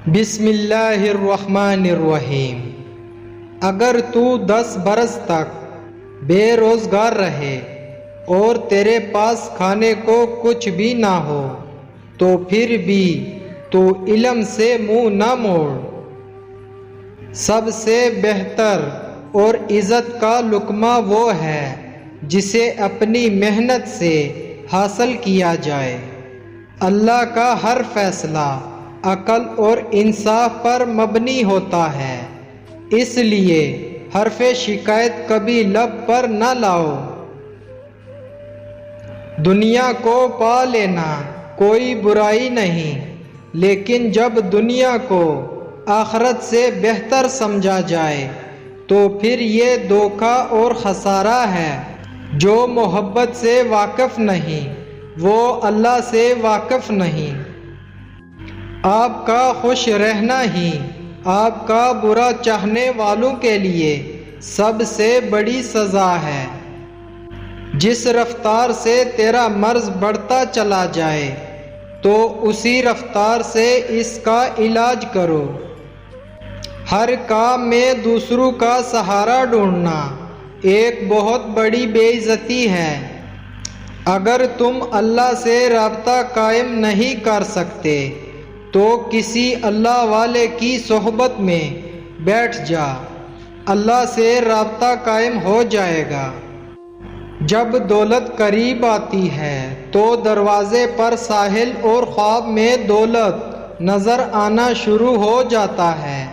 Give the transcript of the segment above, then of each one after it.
بسم اللہ الرحمن الرحیم۔ اگر تو 10 برس تک بے روزگار رہے اور تیرے پاس کھانے کو کچھ بھی نہ ہو تو پھر بھی تو علم سے منہ نہ موڑ۔ سب سے بہتر اور عزت کا لقمہ وہ ہے جسے اپنی محنت سے حاصل کیا جائے۔ اللہ کا ہر فیصلہ عقل اور انصاف پر مبنی ہوتا ہے، اس لیے حرف شکایت کبھی لب پر نہ لاؤ۔ دنیا کو پا لینا کوئی برائی نہیں، لیکن جب دنیا کو آخرت سے بہتر سمجھا جائے تو پھر یہ دھوکہ اور خسارہ ہے۔ جو محبت سے واقف نہیں وہ اللہ سے واقف نہیں۔ آپ کا خوش رہنا ہی آپ کا برا چاہنے والوں کے لیے سب سے بڑی سزا ہے۔ جس رفتار سے تیرا مرض بڑھتا چلا جائے تو اسی رفتار سے اس کا علاج کرو۔ ہر کام میں دوسروں کا سہارا ڈھونڈنا ایک بہت بڑی بے عزتی ہے۔ اگر تم اللہ سے رابطہ قائم نہیں کر سکتے تو کسی اللہ والے کی صحبت میں بیٹھ جا، اللہ سے رابطہ قائم ہو جائے گا۔ جب دولت قریب آتی ہے تو دروازے پر ساحل اور خواب میں دولت نظر آنا شروع ہو جاتا ہے۔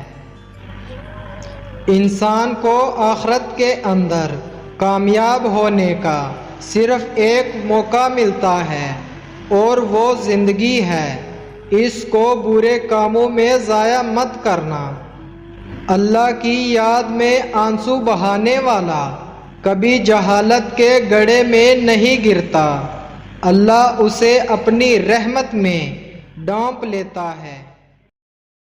انسان کو آخرت کے اندر کامیاب ہونے کا صرف ایک موقع ملتا ہے اور وہ زندگی ہے، اس کو برے کاموں میں ضائع مت کرنا۔ اللہ کی یاد میں آنسو بہانے والا کبھی جہالت کے گڑھے میں نہیں گرتا، اللہ اسے اپنی رحمت میں ڈانپ لیتا ہے۔